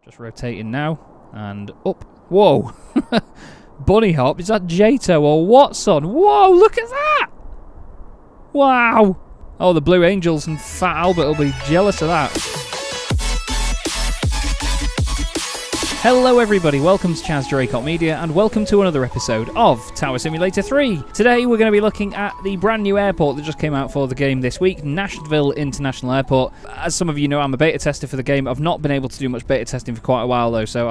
Just rotating now, and up. Whoa! Bunny hop? Is that Jato or what, son? Whoa, look at that! Wow! Oh, the Blue Angels and Fat Albert will be jealous of that. Hello everybody, welcome to Chaz Draycott Media and welcome to another episode of Tower Simulator 3. Today we're going to be looking at the brand new airport that just came out for the game this week, Nashville International Airport. As some of you know, I'm a beta tester for the game. I've not been able to do much beta testing for quite a while though, so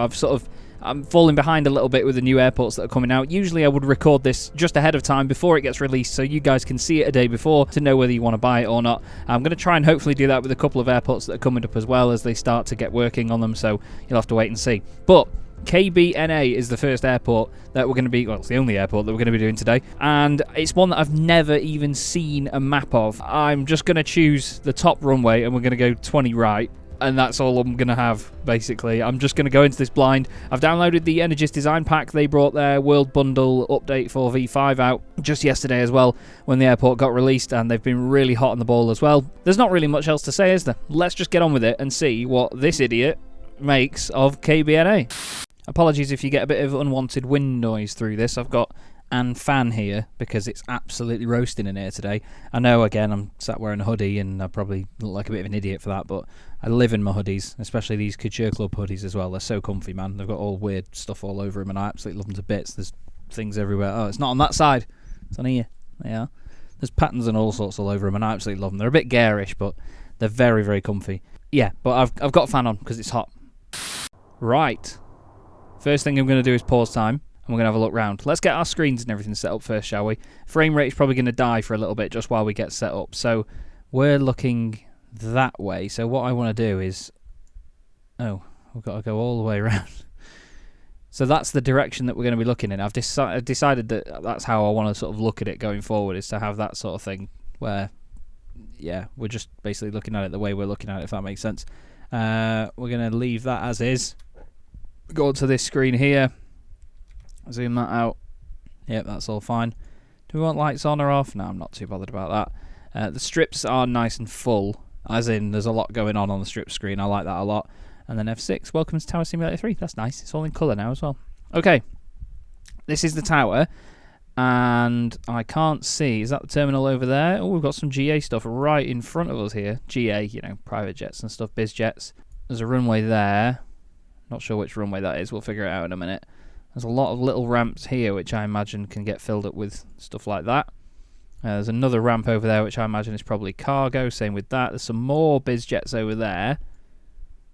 I'm falling behind a little bit with the new airports that are coming out. Usually I would record this just ahead of time before it gets released so you guys can see it a day before to know whether you want to buy it or not. I'm going to try and hopefully do that with a couple of airports that are coming up as well as they start to get working on them, so you'll have to wait and see. But KBNA is the first airport that we're going to be, well, it's the only airport that we're going to be doing today, and it's one that I've never even seen a map of. I'm just going to choose the top runway and we're going to go 20 right. And that's all I'm going to have, basically. I'm just going to go into this blind. I've downloaded the Energis Design Pack. They brought their World Bundle update for V5 out just yesterday as well when the airport got released, and they've been really hot on the ball as well. There's not really much else to say, is there? Let's just get on with it and see what this idiot makes of KBNA. Apologies if you get a bit of unwanted wind noise through this. I've got an fan here because it's absolutely roasting in here today. I know, again, I'm sat wearing a hoodie and I probably look like a bit of an idiot for that, but I live in my hoodies, especially these Couture Club hoodies as well. They're so comfy, man. They've got all weird stuff all over them and I absolutely love them to bits. There's things everywhere. Oh, it's not on that side. It's on here. They are. There's patterns and all sorts all over them and I absolutely love them. They're a bit garish, but they're very, very comfy. Yeah, but I've got a fan on because it's hot. Right. First thing I'm going to do is pause time. And we're going to have a look round. Let's get our screens and everything set up first, shall we? Frame rate is probably going to die for a little bit just while we get set up. So we're looking that way. So what I want to do is... Oh, we've got to go all the way around. So that's the direction that we're going to be looking in. I've decided that that's how I want to sort of look at it going forward, is to have that sort of thing where, yeah, we're just basically looking at it the way we're looking at it, if that makes sense. We're going to leave that as is. Go on to this screen here. Zoom that out. Yep, that's all fine. Do we want lights on or off? No, I'm not too bothered about that. The strips are nice and full, as in there's a lot going on the strip screen. I like that a lot. And then F6, welcome to Tower Simulator 3. That's nice. It's all in colour now as well. Okay, this is the tower, and I can't see. Is that the terminal over there? Oh, we've got some GA stuff right in front of us here. GA, you know, private jets and stuff, biz jets. There's a runway there. Not sure which runway that is. We'll figure it out in a minute. There's a lot of little ramps here which I imagine can get filled up with stuff like that. There's another ramp over there which I imagine is probably cargo, same with that. There's some more biz jets over there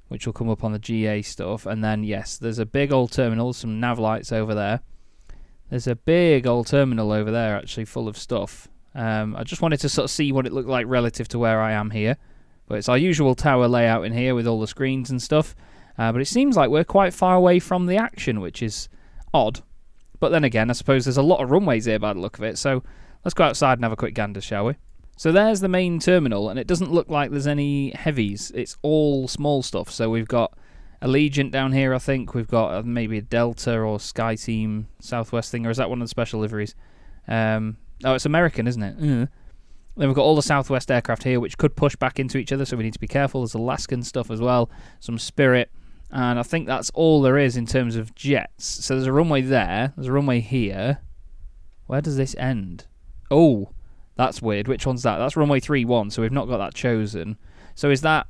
which will come up on the GA stuff. And then, yes, there's a big old terminal, some nav lights over there. There's a big old terminal over there actually full of stuff. I just wanted to sort of see what it looked like relative to where I am here. But it's our usual tower layout in here with all the screens and stuff. But it seems like we're quite far away from the action, which is odd. But then again, I suppose there's a lot of runways here by the look of it, so let's go outside and have a quick gander, shall we? So there's the main terminal, and it doesn't look like there's any heavies. It's all small stuff. So we've got Allegiant down here, I think. We've got maybe a Delta or Sky Team Southwest thing, or is that one of the special liveries? Oh, it's American, isn't it? Then we've got all the Southwest aircraft here, which could push back into each other, so we need to be careful. There's Alaskan stuff as well, some Spirit. And I think that's all there is in terms of jets. So there's a runway there. There's a runway here. Where does this end? Oh, that's weird. Which one's that? That's runway 31, so we've not got that chosen. So is that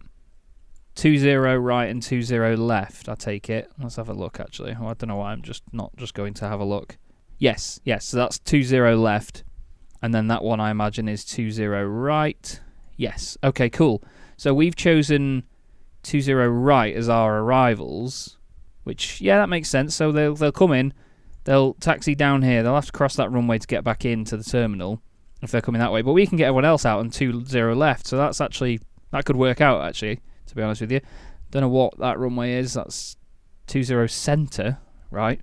20 right and 20 left, I take it? Let's have a look, actually. Oh, I don't know why I'm not just going to have a look. Yes, so that's 20 left. And then that one, I imagine, is 20 right. Yes. Okay, cool. So we've chosen 20 right as our arrivals, which, yeah, that makes sense. So they'll come in, they'll taxi down here, they'll have to cross that runway to get back into the terminal if they're coming that way, but we can get everyone else out on 20 left, so that's actually, that could work out, actually, to be honest with you. Don't know what that runway is. That's 20 center, right?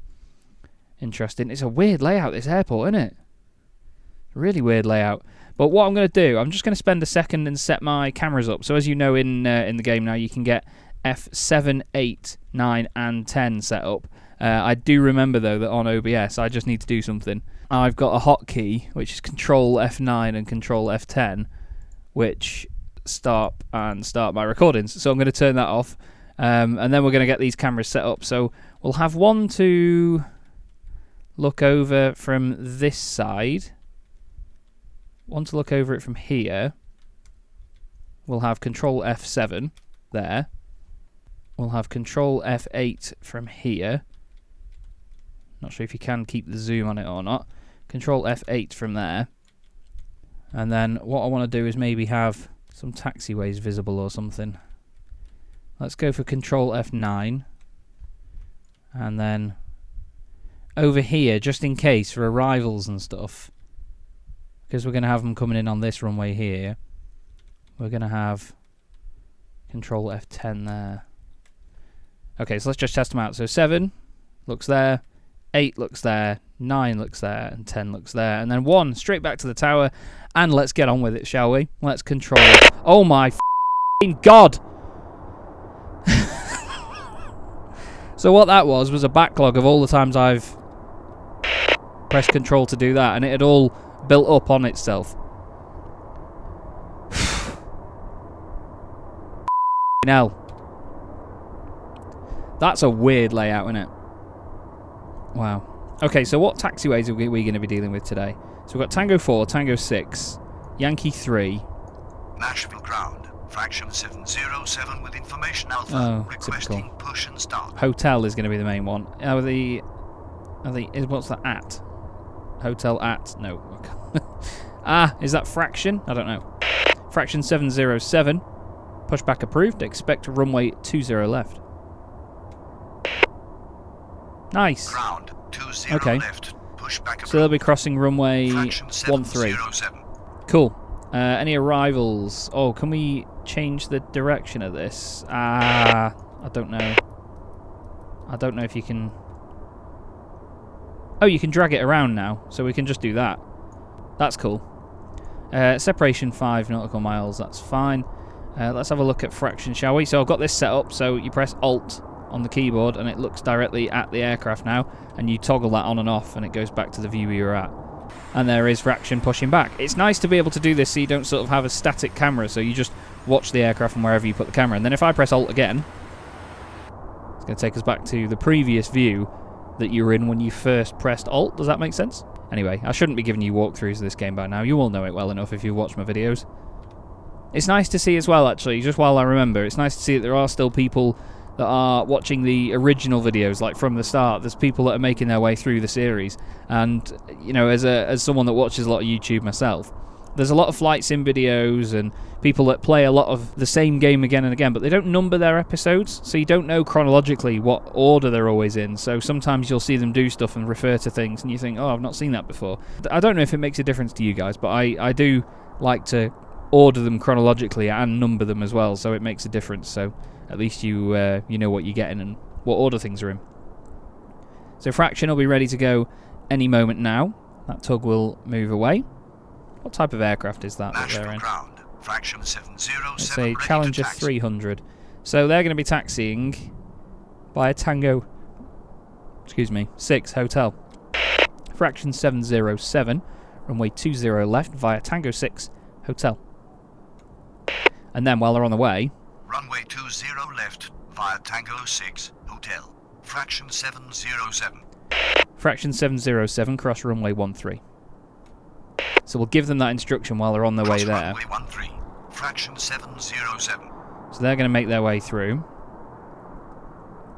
Interesting. It's a weird layout, this airport, isn't it? Really weird layout. But what I'm going to do, I'm just going to spend a second and set my cameras up. So as you know, in the game now, you can get F7, 8, 9, and 10 set up. I do remember, though, that on OBS, I just need to do something. I've got a hotkey, which is Control F9 and Control F10, which start my recordings. So I'm going to turn that off. And then we're going to get these cameras set up. So we'll have one to look over from this side. One to look over it from here. We'll have Control F7 there. We'll have Control F8 from here. Not sure if you can keep the zoom on it or not. Control F8 from there. And then what I want to do is maybe have some taxiways visible or something. Let's go for Control F9. And then over here, just in case for arrivals and stuff, because we're going to have them coming in on this runway here, we're going to have Control F10 there. Okay, so let's just test them out. So 7 looks there, 8 looks there, 9 looks there, and 10 looks there. And then 1 straight back to the tower, and let's get on with it, shall we? Let's control... Oh my f***ing God! So what that was a backlog of all the times I've pressed control to do that, and it had all built up on itself. Hell. That's a weird layout, isn't it? Wow. Okay, so what taxiways are we going to be dealing with today? So we've got Tango 4, Tango 6, Yankee 3. Nashville ground, fraction 707 with information alpha, requesting typical. push and start. Hotel is going to be the main one. What's that at? Hotel at? No. Is that fraction? I don't know. Fraction 707. Pushback approved. Expect runway 20 left. Nice. Ground 20 okay. left. Pushback approved. So they'll be crossing runway 13. Cool. Any arrivals? Oh, can we change the direction of this? I don't know. I don't know if you can... Oh, you can drag it around now, so we can just do that. That's cool. Separation 5 nautical miles, that's fine. Let's have a look at fraction, shall we? So I've got this set up, so you press Alt on the keyboard and it looks directly at the aircraft now, and you toggle that on and off and it goes back to the view you're at. And there is fraction pushing back. It's nice to be able to do this so you don't sort of have a static camera, so you just watch the aircraft from wherever you put the camera. And then if I press Alt again, it's going to take us back to the previous view that you were in when you first pressed Alt. Does that make sense? Anyway, I shouldn't be giving you walkthroughs of this game by now. You all know it well enough if you watch my videos. It's nice to see as well, actually, just while I remember, it's nice to see that there are still people that are watching the original videos, like from the start. There's people that are making their way through the series. And, you know, as someone that watches a lot of YouTube myself, there's a lot of flight sim videos and people that play a lot of the same game again and again, but they don't number their episodes, so you don't know chronologically what order they're always in. So sometimes you'll see them do stuff and refer to things, and you think, oh, I've not seen that before. I don't know if it makes a difference to you guys, but I do like to order them chronologically and number them as well, so it makes a difference. So at least you know what you're getting and what order things are in. So fraction will be ready to go any moment now. That tug will move away. What type of aircraft is that they're in? Ground, fraction 707, it's a Challenger 300. So they're going to be taxiing by a Tango, 6 hotel. Fraction 707, runway 20 left via Tango 6 hotel. And then while they're on the way, runway 20 left via Tango 6 hotel. Fraction 707. Fraction 707, cross runway 13. So we'll give them that instruction while they're on their way there. Runway 13, fraction 707. So they're going to make their way through.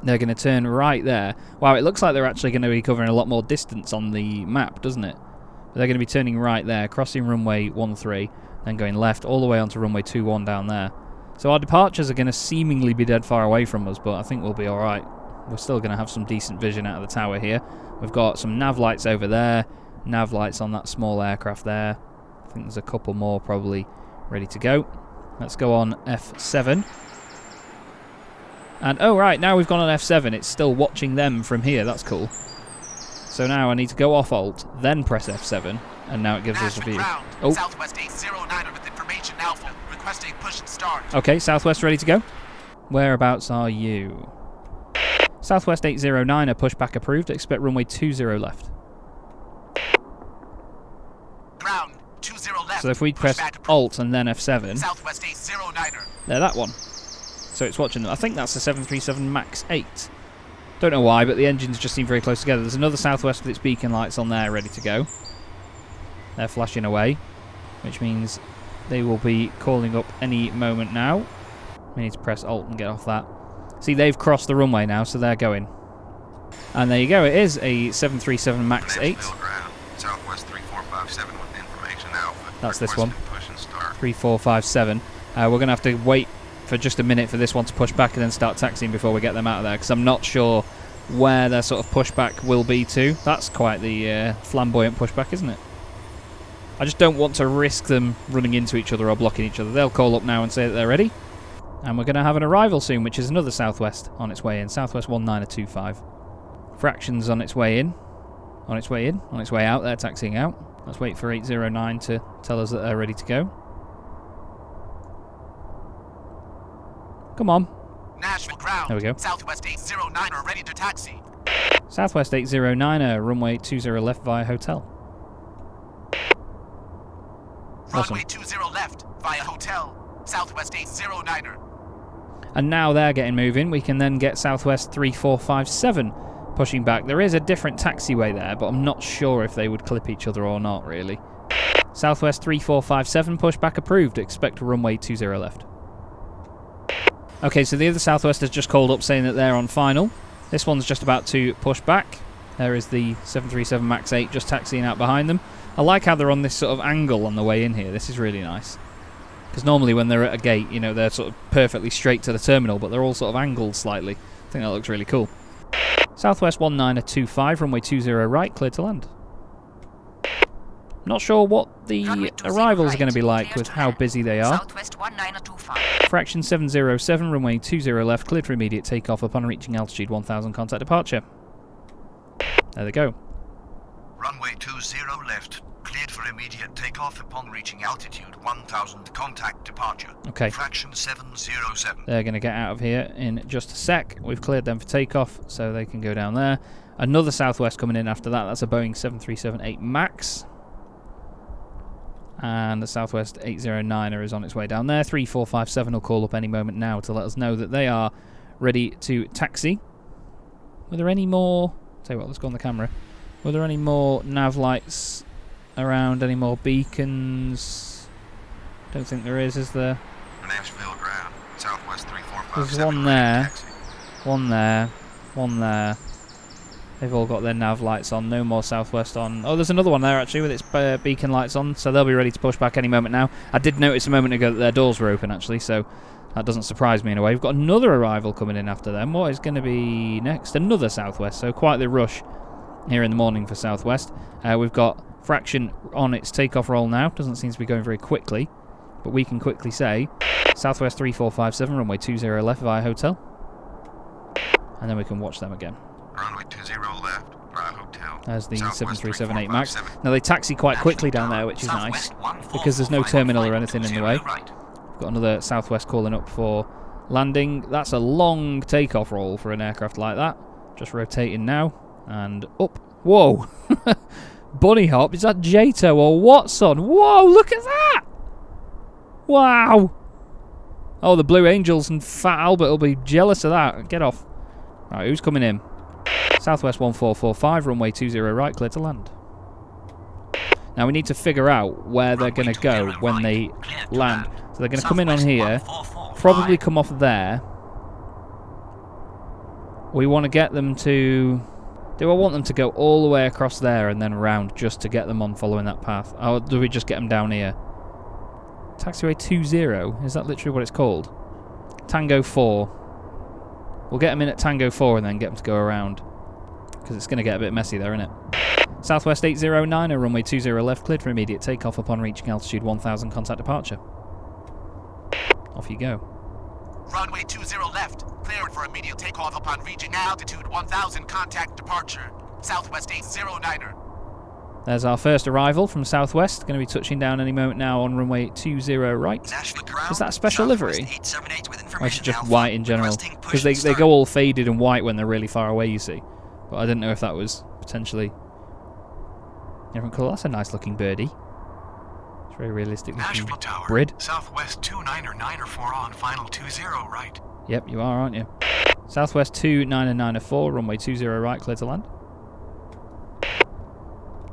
They're going to turn right there. Wow, it looks like they're actually going to be covering a lot more distance on the map, doesn't it? But they're going to be turning right there, crossing runway 13, then going left all the way onto runway 21 down there. So our departures are going to seemingly be dead far away from us, but I think we'll be alright. We're still going to have some decent vision out of the tower here. We've got some nav lights over there. Nav lights on that small aircraft there. I think there's a couple more probably ready to go. Let's go on F7. And oh right, now we've gone on F7, it's still watching them from here. That's cool. So now I need to go off Alt, then press F7, and now it gives us a view. Oh. Southwest 809 with information alpha, requesting push and start. Okay, Southwest ready to go. Whereabouts are you? Southwest 809, pushback approved. Expect runway 20 left. Ground 20 left. So if we press Alt and then F7, Southwest 809er. there, that one. so it's watching them. I think that's a 737 MAX 8. Don't know why, but the engines just seem very close together. There's another Southwest with its beacon lights on there, ready to go. They're flashing away, which means they will be calling up any moment now. We need to press Alt and get off that. See, they've crossed the runway now, so they're going. And there you go, it is a 737 MAX 8. Southwest 3457 with information out. That's this one. Push and start. 3457. We're going to have to wait for just a minute for this one to push back and then start taxiing before we get them out of there, because I'm not sure where their sort of pushback will be to. That's quite the flamboyant pushback, isn't it? I just don't want to risk them running into each other or blocking each other. They'll call up now and say that they're ready. And we're going to have an arrival soon, which is another Southwest on its way in. Southwest 1925. Fractions on its way in. On its way in. On its way out. They're taxiing out. Let's wait for 809 to tell us that they're ready to go. Come on. Nashville ground. There we go. Southwest 809 are ready to taxi. Southwest 809, runway 20 left via hotel. Runway 20 left via hotel. Southwest 809er. And now they're getting moving. We can then get Southwest 3457 pushing back. There is a different taxiway there, but I'm not sure if they would clip each other or not, really. Southwest 3457 pushback approved. Expect runway 20 left. Okay, so the other Southwest has just called up saying that they're on final. This one's just about to push back. There is the 737 MAX 8 just taxiing out behind them. I like how they're on this sort of angle on the way in here. This is really nice. Because normally when they're at a gate, you know, they're sort of perfectly straight to the terminal, but they're all sort of angled slightly. I think that looks really cool. Southwest 1925, runway 20 right, clear to land. Not sure what the arrivals are going to be like with how busy they are. Southwest 1925. Fraction 707, runway 20 left, cleared for immediate takeoff upon reaching altitude 1000, contact departure. There they go. Runway 20 left. Cleared for immediate takeoff upon reaching altitude 1000, contact departure. Okay. Fraction 707. They're going to get out of here in just a sec. We've cleared them for takeoff, so they can go down there. Another Southwest coming in after that. That's a Boeing 737-8 MAX. And the Southwest 809er is on its way down there. 3457 will call up any moment now to let us know that they are ready to taxi. Were there any more... Tell you what, let's go on the camera. Were there any more nav lights around? Any more beacons? Don't think there is there? Nashville ground. Southwest 3457. There's one there. One there. One there. They've all got their nav lights on. No more Southwest on. Oh, there's another one there, actually, with its beacon lights on. So they'll be ready to push back any moment now. I did notice a moment ago that their doors were open, actually, so that doesn't surprise me in a way. We've got another arrival coming in after them. What is going to be next? Another Southwest. So quite the rush here in the morning for Southwest. We've got Fraction on its takeoff roll now. Doesn't seem to be going very quickly, but we can quickly say Southwest 3457, runway 20 left via hotel. And then we can watch them again. Runway 20 left via hotel. There's the Southwest 737-8 MAX. 3457. Now they taxi quite quickly down there, which is nice, because there's no terminal or anything in the way. Right. We've got another Southwest calling up for landing. That's a long takeoff roll for an aircraft like that. Just rotating now and up. Whoa! Bunny hop? Is that JATO or what, son? Whoa! Look at that! Wow! Oh, the Blue Angels and Fat Albert will be jealous of that. Get off. Right, who's coming in? Southwest 1445, runway 20 right, clear to land. Now we need to figure out where they're going to go when they land. So they're going to come in on here, probably come off there. We want to get them to... Do I want them to go all the way across there and then around just to get them on following that path? Or do we just get them down here? Taxiway 20, is that literally what it's called? Tango 4. We'll get them in at Tango 4 and then get them to go around. Because it's going to get a bit messy there, isn't it? Southwest 809, runway 20 left, cleared for immediate takeoff upon reaching altitude 1000, contact departure. Off you go. Runway 20 left. Cleared for immediate takeoff upon reaching altitude 1000, contact departure. Southwest 809er. There's our first arrival from Southwest. Going to be touching down any moment now on runway 20 right. Is that a special livery? Or is it just white in general? Because they go all faded and white when they're really far away, you see. But I didn't know if that was potentially different colour. That's a nice looking birdie. It's very realistic looking Nashville Tower. brid. Southwest 29er 9 4 on final 20 right. Yep, you are, aren't you? Southwest 2994, runway 20 right, clear to land.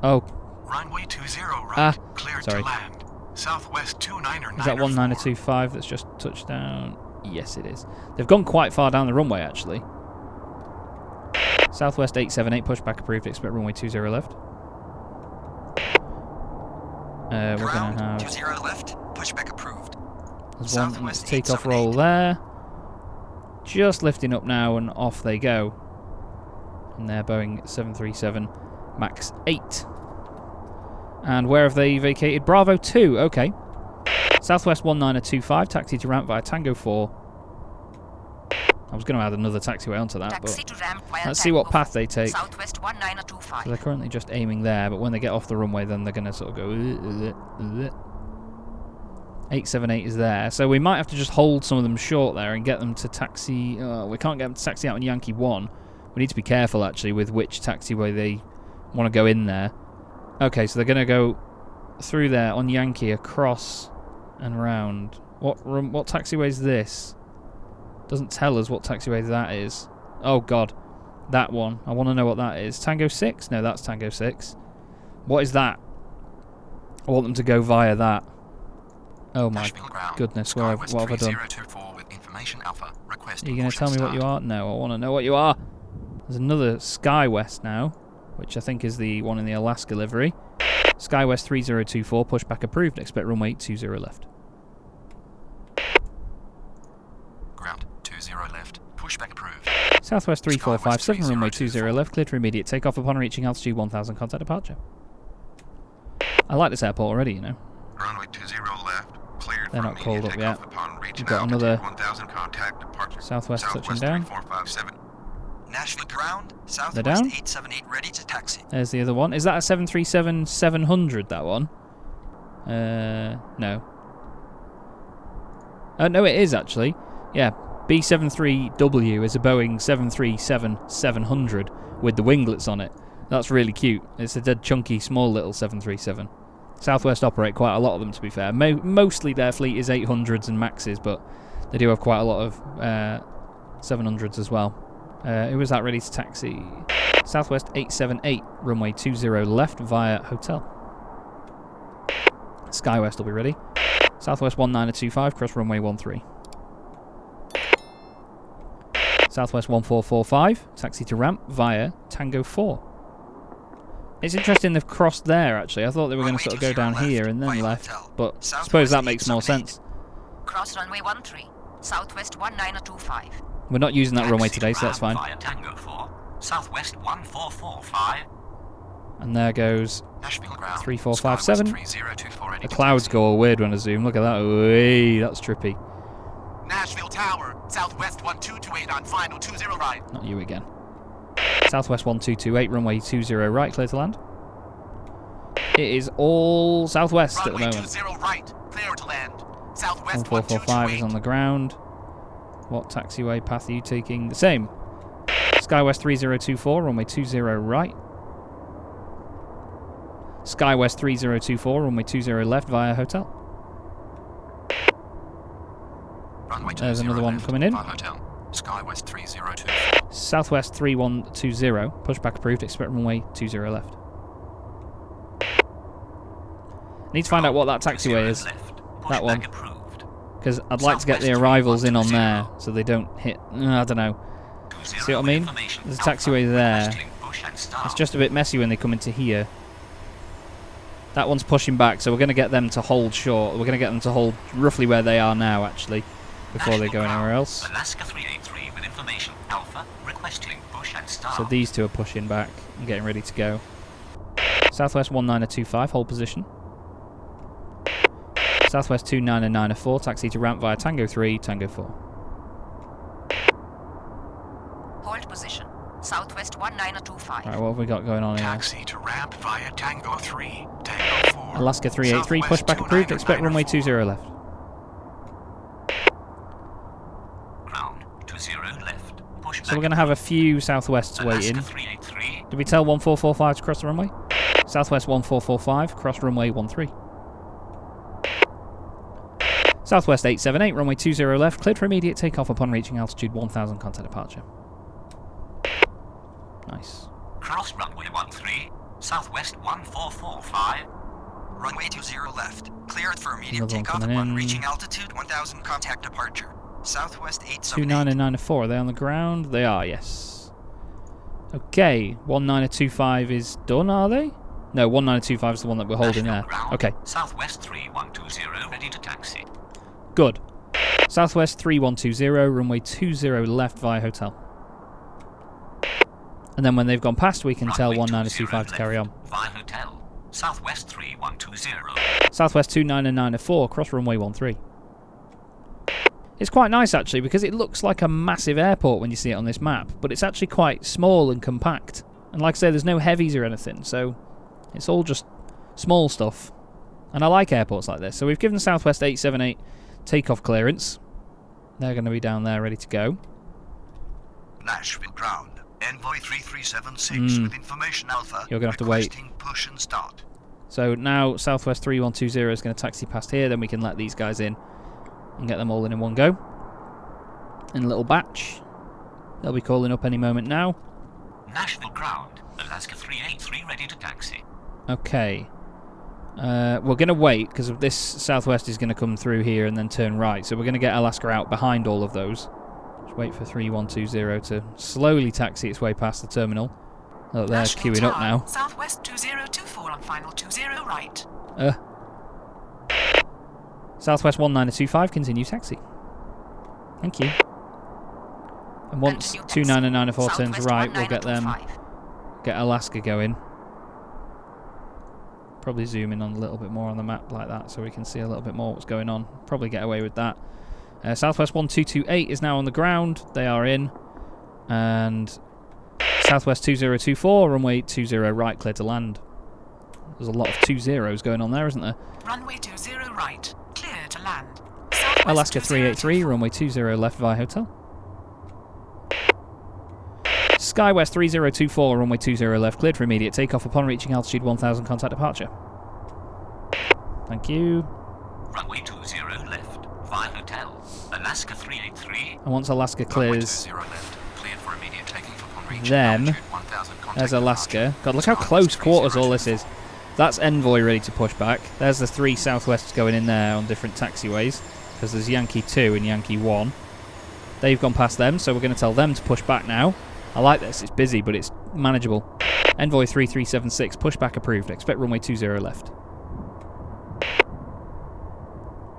Oh. Runway 20 right, cleared sorry. to land. Southwest 2994. Is that 19025 that's just touched down? Yes, it is. They've gone quite far down the runway, actually. Southwest 878, pushback approved, expect runway 20 left. We're going to have... 20 left, pushback approved. There's one takeoff roll there. Just lifting up now and off they go. And they're Boeing 737 MAX 8. And where have they vacated? Bravo 2, okay. Southwest 1925, taxi to ramp via Tango 4. I was going to add another taxiway onto that, but let's see what path they take. Southwest 1925. So they're currently just aiming there, but when they get off the runway, then they're going to sort of go... 878 is there, so we might have to just hold some of them short there and get them to taxi... we can't get them to taxi out in Yankee 1. We need to be careful, actually, with which taxiway they want to go in there. Okay, so they're going to go through there on Yankee, across and round. What taxiway is this? Doesn't tell us what taxiway that is. Oh, God. That one. I want to know what that is. Tango 6? No, that's Tango 6. What is that? I want them to go via that. Oh, my goodness. What have I done? Are you going to tell me what you are? No, I want to know what you are. There's another SkyWest now, which I think is the one in the Alaska livery. SkyWest 3024, pushback approved. Expect runway 20 left. Ground 20 left, pushback approved. Southwest 3457, runway 20 left, cleared for immediate takeoff upon reaching altitude 1000, contact departure. I like this airport already, you know. Runway 20 left, cleared. They're not called up yet. We've got another Southwest touching down. Nashville ground, Southwest They're down. 878 ready to taxi. There's the other one. Is that a 737-700, that one? No. No, it is, actually. Yeah, B-73W is a Boeing 737-700 with the winglets on it. That's really cute. It's a dead chunky, small little 737. Southwest operate quite a lot of them, to be fair. Mostly their fleet is 800s and Maxes, but they do have quite a lot of 700s as well. Who was that ready to taxi? Southwest 878, runway 20 left via hotel. SkyWest will be ready. Southwest 1925, cross runway 13. Southwest 1445, taxi to ramp via Tango 4. It's interesting they've crossed there, actually. I thought they were going to sort of go down here and then left, but I suppose that makes more sense. Cross runway 13, Southwest 1925. We're not using that runway today, so that's fine. Tango 4, Southwest 1445. And there goes Nashville ground, 3457. 3024 The clouds go all weird when I zoom. Look at that. Wee, that's trippy. Nashville Tower, Southwest 1228 on final 20 right. Not you again. Southwest 1228, runway 20 right, clear to land. It is all southwest Runway at the moment. 20 right, clear to land. Southwest 1445 is on the ground. What taxiway path are you taking? The same. SkyWest 3024, runway 20 right. SkyWest 3024, runway 20 left via hotel. There's another one coming in. SkyWest 302. Southwest 3120, pushback approved, expect runway 20 left. Need to find out what that taxiway is. That one. Because I'd like to get the arrivals in on there so they don't hit... I don't know. See what I mean? There's a taxiway there. It's just a bit messy when they come into here. That one's pushing back, so we're going to get them to hold short. We're going to get them to hold roughly where they are now, actually, before they go anywhere else. Alaska 383 with information Alpha requesting push and start. So these two are pushing back and getting ready to go. Southwest 1925, hold position. Southwest 2994, taxi to ramp via Tango 3, Tango 4. Hold position. Southwest 1925. Right, what have we got going on here? Taxi to ramp via Tango 3, Tango 4. Alaska 383, pushback approved, expect runway 20 left. Ground 20 left. Push So we're going to have a few Southwests waiting. 383. Did we tell 1445 to cross the runway? Southwest 1445, cross runway 13. Southwest 878, runway 20 left, cleared for immediate takeoff upon reaching altitude 1000, contact departure. Nice. Cross runway 13, Southwest 1445. Runway 20 left. Cleared for immediate Another one takeoff coming upon in. reaching altitude 1000, contact departure. Southwest 878. 29 and 94, are they on the ground? They are, yes. Okay, 1925 is done, are they? No, 1925 is the one that we're holding there. Okay. Southwest 3120, ready to taxi. Good. Southwest 3120, runway 20 left via hotel. And then when they've gone past, we can tell 1925 to carry on. Via hotel. Southwest 3120. Southwest 2994, cross runway 13. It's quite nice actually because it looks like a massive airport when you see it on this map, but it's actually quite small and compact. And like I say, there's no heavies or anything, so it's all just small stuff. And I like airports like this. So we've given Southwest 878 takeoff clearance. They're going to be down there ready to go. Nashville ground. Envoy 3376 with information alpha. You're going to have to wait. Requesting push and start. So now Southwest 3120 is going to taxi past here, then we can let these guys in and get them all in one go. In a little batch. They'll be calling up any moment now. Nashville ground. Alaska 383 ready to taxi. Okay. We're going to wait because this Southwest is going to come through here and then turn right. So we're going to get Alaska out behind all of those. Just wait for 3120 to slowly taxi its way past the terminal. Look, they're queuing up now. Southwest 2024 on final 20 right. Southwest 1925, continue taxi. Thank you. And once 2994 turns right, we'll get Alaska going. Probably zoom in on a little bit more on the map like that so we can see a little bit more what's going on. Probably get away with that. Southwest 1228 is now on the ground. They are in. And Southwest 2024, runway 20 right, clear to land. There's a lot of 20s going on there, isn't there? Runway 20 right, clear to land. Alaska 383, runway 20 left via hotel. Skywest 3024, runway 20 left, cleared for immediate takeoff upon reaching altitude 1000, contact departure. Thank you. Runway 20 left, via hotel. Alaska 383. And once Alaska clears, left. Cleared for immediate takeoff upon reaching then altitude 1000, contact there's Alaska. departure. God, look how close quarters all this is. That's Envoy ready to push back. There's the 3 Southwests going in there on different taxiways, because there's Yankee 2 and Yankee 1. They've gone past them, so we're going to tell them to push back now. I like this. It's busy, but it's manageable. Envoy 3376, pushback approved. Expect runway 20 left.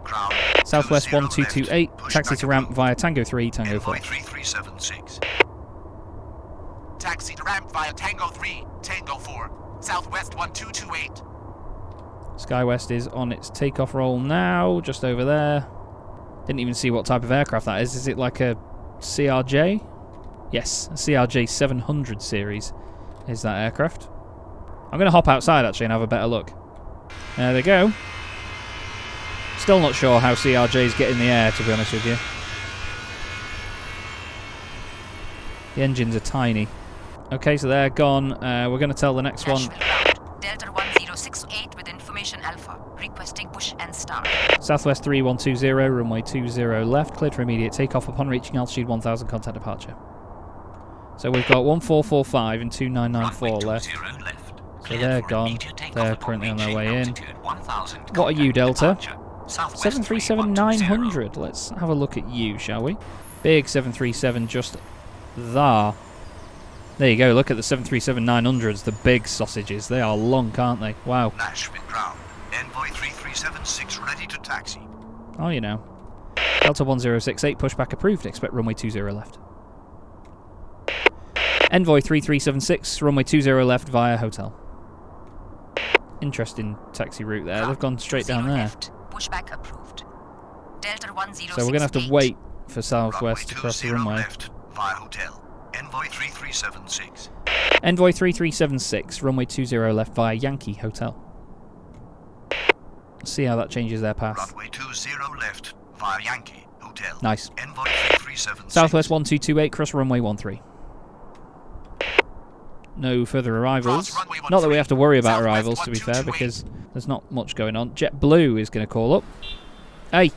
Ground. Southwest 20 1228, left. taxi to ramp via Tango 3, Tango 4. Envoy 3376. Taxi to ramp via Tango 3, Tango 4. Southwest 1228. Skywest is on its takeoff roll now, just over there. Didn't even see what type of aircraft that is. Is it like a CRJ? Yes, a CRJ 700 series is that aircraft. I'm going to hop outside actually and have a better look. There they go. Still not sure how CRJs get in the air, to be honest with you. The engines are tiny. Okay, so they're gone. We're going to tell the next one. Delta 1068 with information alpha. Requesting push and start. Southwest 3120, runway 20 left, cleared for immediate takeoff upon reaching altitude 1000, contact departure. So we've got 1445 and 2994 left. So they're gone. They're currently on their way in. What are you, Delta? 737-900. Let's have a look at you, shall we? Big 737 just there. There you go, look at the 737-900s, the big sausages. They are long, can't they? Wow. Nashville ground. Envoy 3376 ready to taxi. Oh, you know. Delta 1068, pushback approved. Expect runway 20 left. Envoy 3376, runway 20 left via hotel. Interesting taxi route there. They've gone straight down there. Pushback approved. Delta 1068. So we're going to have to wait for Southwest to cross the runway. Left via hotel. Envoy 3376. Envoy 3376, runway 20 left via Yankee Hotel. Let's see how that changes their path. Runway 20 left via Yankee Hotel. Nice. Envoy 3376. Southwest 1228, cross runway 13. No further arrivals. Not that we have to worry about arrivals, to be fair, because there's not much going on. JetBlue is going to call up. Hey,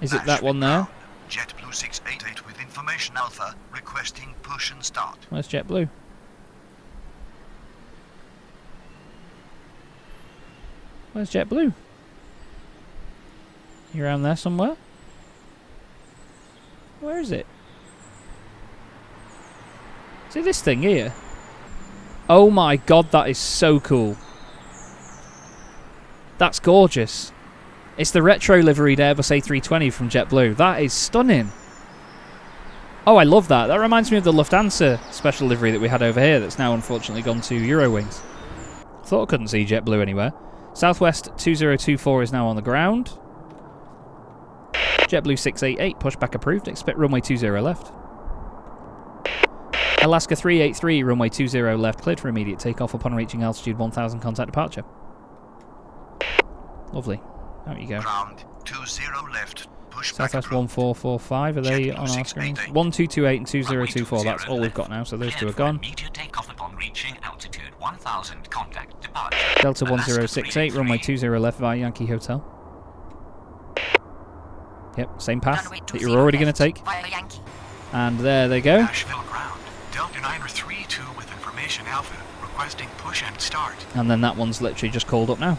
Is it that one there? JetBlue 688 with information Alpha requesting push and start. Where's JetBlue? Where's JetBlue? You around there somewhere? Where is it? Is it this thing here? Oh my god, that is so cool. That's gorgeous. It's the retro liveried Airbus A320 from JetBlue. That is stunning. Oh, I love that. That reminds me of the Lufthansa special livery that we had over here that's now unfortunately gone to Eurowings. Thought I couldn't see JetBlue anywhere. Southwest 2024 is now on the ground. JetBlue 688, pushback approved. Expect runway 20 left. Alaska 383, runway 20 left, cleared for immediate takeoff upon reaching altitude 1000, contact departure. Lovely. Out you go. Ground 20 left. Pushback Southwest approved. 1445, are they on our screens? 1228 and 2024, that's all we've got now, so those two are gone. Immediate takeoff upon reaching altitude 1000, contact departure. Delta 1068, runway 20 left via Yankee Hotel. Yep, same path Runway that 20 you're already going left to take. via Yankee. And there they go. Nashville ground. Delta 932 with information Alpha requesting push and start. And then that one's literally just called up now.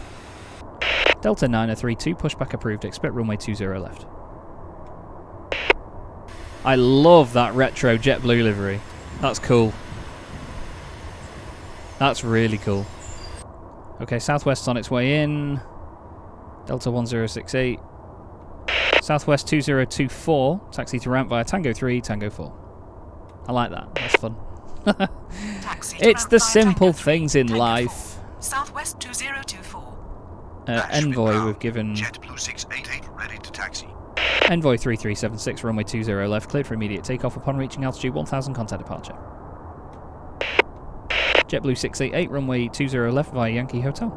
Delta 932, pushback approved. Expect runway 20 left. I love that retro JetBlue livery. That's cool. That's really cool. Okay, Southwest's on its way in. Delta 1068. Southwest 2024, taxi to ramp via Tango 3, Tango 4. I like that. That's fun. Taxi to It's ramp the via simple Tango 3, things in Tango life. 4. Southwest 2024. Nashville Envoy, ground. we've given JetBlue 688 ready to taxi. Envoy 3376, runway 20 left, cleared for immediate takeoff upon reaching altitude 1000, contact departure. JetBlue 688, runway 20 left via Yankee Hotel.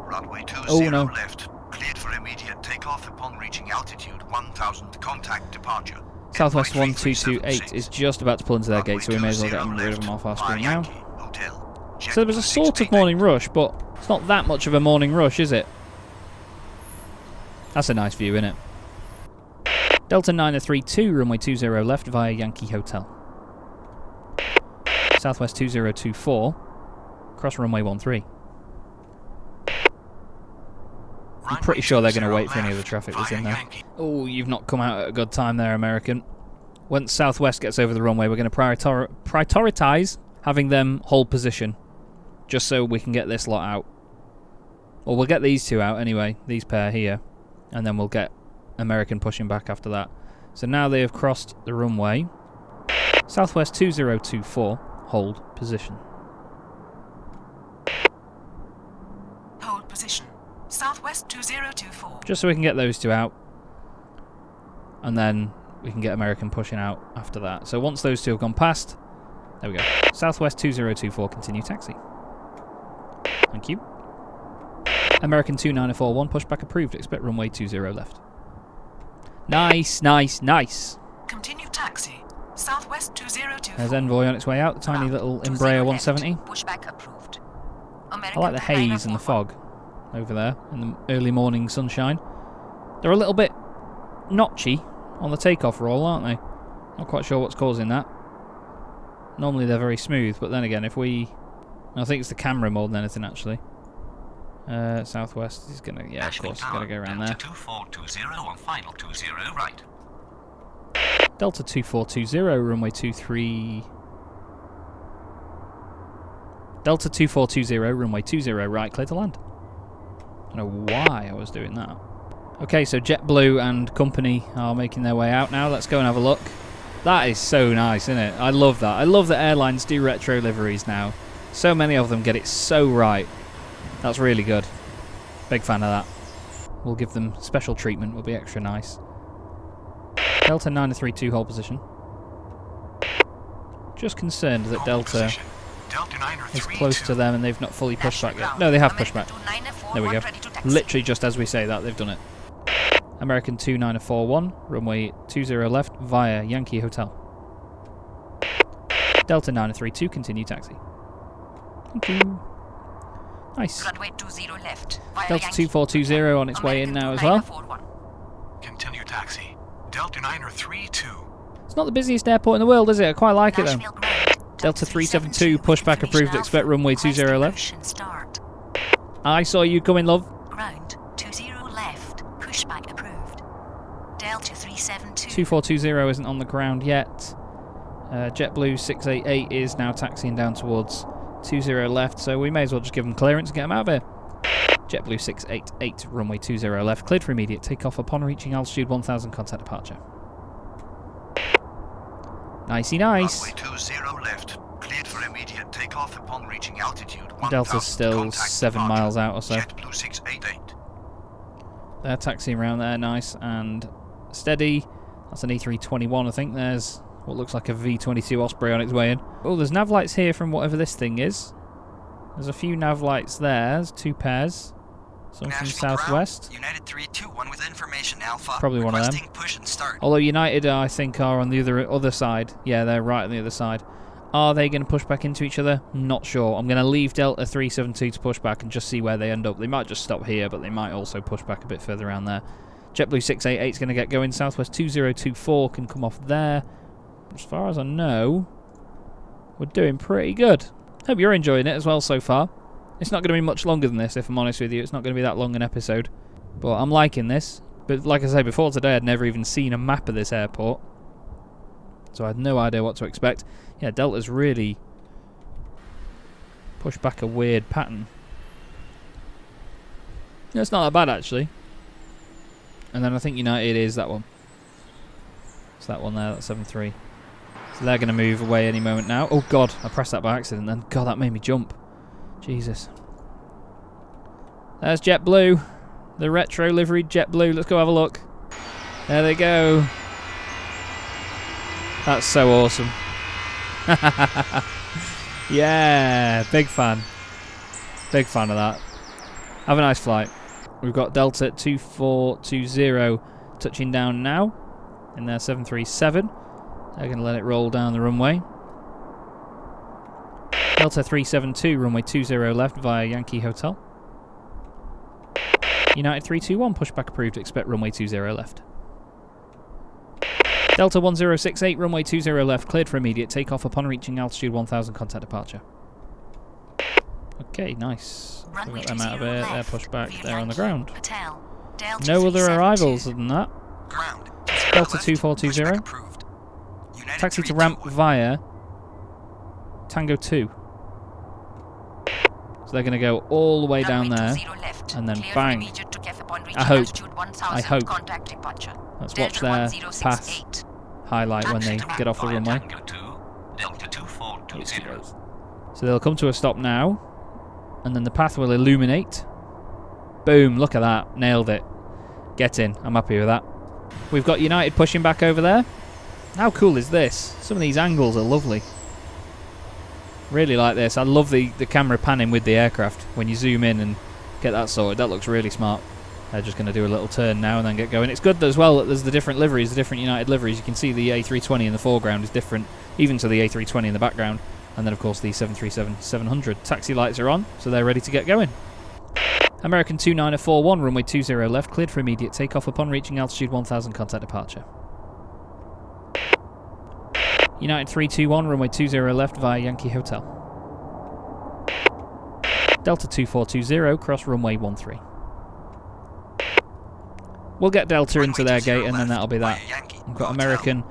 Runway 20 Oh, no. left. Cleared for immediate takeoff upon reaching altitude 1000, contact departure. Southwest Envoy 1228 is just about to pull into their gate, so we may as well get rid of them off our screen now. So there was a sort of morning rush, but it's not that much of a morning rush, is it? That's a nice view, isn't it? Delta 932, runway 20 left via Yankee Hotel. Southwest 2024, cross runway 13. I'm pretty sure they're going to wait for any of the traffic that's in there. Oh, you've not come out at a good time there, American. Once Southwest gets over the runway, we're going to prioritise having them hold position, just so we can get this lot out. Or we'll get these two out anyway, these pair here, and then we'll get American pushing back after that. So now they have crossed the runway. Southwest 2024, hold position. Hold position. Southwest 2024. Just so we can get those two out, and then we can get American pushing out after that. So once those two have gone past, there we go. Southwest 2024, continue taxi. Thank you. American 2941, pushback approved. Expect runway 20 left. Nice, nice, nice. Continue taxi. Southwest 2024. There's Envoy on its way out, the tiny little Embraer 170. Pushback approved. I American like the haze and the fog over there in the early morning sunshine. They're a little bit notchy on the takeoff roll, aren't they? Not quite sure what's causing that. Normally they're very smooth, but then again, if we... I think it's the camera more than anything, actually. Southwest is going to... Yeah, of course, got to go around there. 2420 on final 20 right. Delta 2420, runway 23... Delta 2420, runway 20 right, clear to land. I don't know why I was doing that. Okay, so JetBlue and company are making their way out now. Let's go and have a look. That is so nice, isn't it? I love that. I love that airlines do retro liveries now. So many of them get it so right. That's really good. Big fan of that. We'll give them special treatment. Will be extra nice. Delta 932, hold position. Just concerned that Delta is close to them and they've not fully pushed back yet. No, they have pushed back. There we go. Literally just as we say that, they've done it. American 2941, runway 20 left via Yankee Hotel. Delta 932, continue taxi. Thank you. Nice. Runway 20 left. Via Delta Yankee. 2420 on its way in now as well. 41. Continue taxi. Delta 932. It's not the busiest airport in the world, is it? I quite like it though. Nashville ground. Delta 372, pushback approved, expect runway 20 left. Requesting start. I saw you coming, love. Ground 20 left. Pushback approved. Delta 372. 2420 isn't on the ground yet. JetBlue 688 is now taxiing down towards 20 left, so we may as well just give them clearance and get them out of here. JetBlue 688, runway 20 left, cleared for immediate takeoff upon reaching altitude 1000, contact departure. Nicey nice. Runway 20 left, cleared for immediate takeoff upon reaching altitude 1000. Delta's still contact 7 departure. miles out or so. JetBlue 688. They're taxiing around there, nice and steady. That's an E321, I think. There's what looks like a V22 Osprey on its way in. Oh, there's nav lights here from whatever this thing is. There's a few nav lights there. There's 2 pairs. Some from Nashville southwest. ground, United 321 with information Alpha. Probably one of them. Requesting push and start. Although United, I think, are on the other side. Yeah, they're right on the other side. Are they going to push back into each other? Not sure. I'm going to leave Delta 372 to push back and just see where they end up. They might just stop here, but they might also push back a bit further around there. JetBlue 688 is going to get going. Southwest 2024 can come off there. As far as I know, we're doing pretty good. Hope you're enjoying it as well so far. It's not going to be much longer than this, if I'm honest with you. It's not going to be that long an episode. But I'm liking this. But like I said before today, I'd never even seen a map of this airport. So I had no idea what to expect. Yeah, Delta's really pushed back a weird pattern. Yeah, it's not that bad, actually. And then I think United is that one. It's that one there, that's 7-3. So they're going to move away any moment now. Oh, God, I pressed that by accident then. God, that made me jump. Jesus. There's JetBlue. The retro liveried JetBlue. Let's go have a look. There they go. That's so awesome. Yeah, big fan. Big fan of that. Have a nice flight. We've got Delta 2420 touching down now in their 737. They're going to let it roll down the runway. Delta 372, runway 20 left via Yankee Hotel. United 321, pushback approved, expect runway 20 left. Delta 1068, runway 20 left, cleared for immediate takeoff upon reaching altitude 1000, contact departure. Okay, nice. We've got them out of here, they're pushed back, they're on the ground. No other arrivals other than that. Ground. Delta left, 2420. pushback approved. United Taxi to ramp 321. via Tango 2. So they're going to go all the way down there, and then bang. I hope. Let's watch their path highlight when they get off the runway. Tango 2, Delta 2420. So they'll come to a stop now, and then the path will illuminate. Boom, look at that. Nailed it. Get in. I'm happy with that. We've got United pushing back over there. How cool is this? Some of these angles are lovely. Really like this. I love the camera panning with the aircraft. When you zoom in and get that sorted, that looks really smart. They're just going to do a little turn now and then get going. It's good as well that there's the different liveries, the different United liveries. You can see the A320 in the foreground is different, even to the A320 in the background. And then, of course, the 737-700. Taxi lights are on, so they're ready to get going. American 2941, runway 20 left, cleared for immediate takeoff upon reaching altitude 1000, contact departure. United 321, runway 20 left via Yankee Hotel. Delta 2420, cross runway 13. We'll get Delta into their gate and then that'll be that. We've got American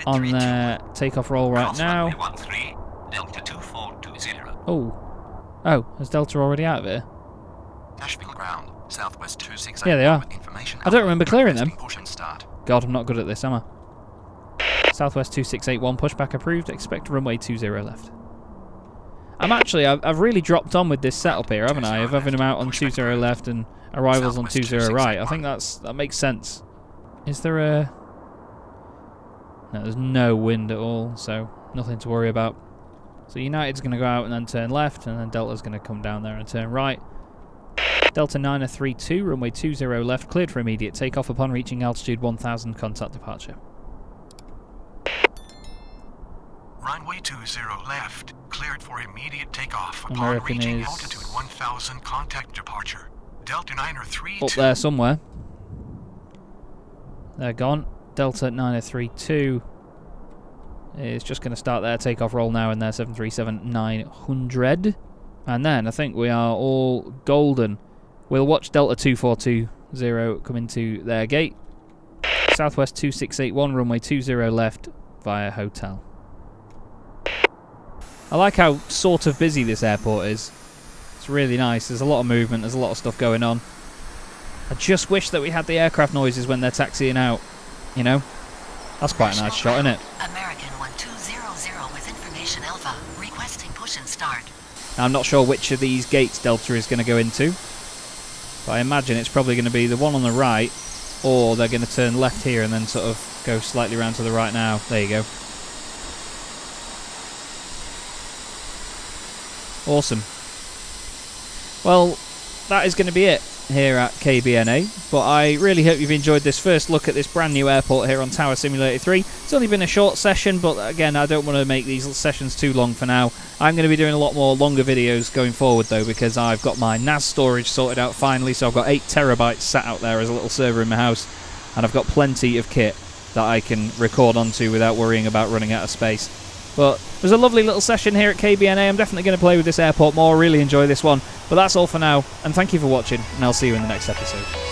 on their takeoff roll right now. Delta 2420. Oh, is Delta already out of here? Nashville ground. Southwest 268. Yeah, they are. Information I don't remember clearing them. Push and start. God, I'm not good at this, am I? Southwest 2681, pushback approved, expect runway 20 left. I've really dropped on with this setup here, haven't I? Of having them out on 20 left and arrivals on 20 right. I think that makes sense. Is there a... No, there's no wind at all, so nothing to worry about. So United's going to go out and then turn left, and then Delta's going to come down there and turn right. Delta 932, runway 20 left, cleared for immediate takeoff upon reaching altitude 1000, contact departure. Runway 20 left. cleared for immediate takeoff upon American reaching is altitude 1000, contact departure. Delta 932. up there somewhere. They're gone. Delta 9032 is just going to start their takeoff roll now in their 737-900. And then I think we are all golden. We'll watch Delta 2420 come into their gate. Southwest 2681, runway 20 left via hotel. I like how sort of busy this airport is. It's really nice. There's a lot of movement. There's a lot of stuff going on. I just wish that we had the aircraft noises when they're taxiing out. You know? That's quite a nice shot, isn't it? American 1200 with information Alpha. Requesting push and start. Now, I'm not sure which of these gates Delta is going to go into. But I imagine it's probably going to be the one on the right. Or they're going to turn left here and then sort of go slightly round to the right now. There you go. Awesome. Well, that is going to be it here at KBNA, but I really hope you've enjoyed this first look at this brand new airport here on Tower Simulator 3. It's only been a short session, but again, I don't want to make these sessions too long for now. I'm going to be doing a lot more longer videos going forward though, because I've got my NAS storage sorted out finally, so I've got 8 terabytes sat out there as a little server in my house, and I've got plenty of kit that I can record onto without worrying about running out of space. But it was a lovely little session here at KBNA. I'm definitely going to play with this airport more, really enjoy this one. But that's all for now, and thank you for watching, and I'll see you in the next episode.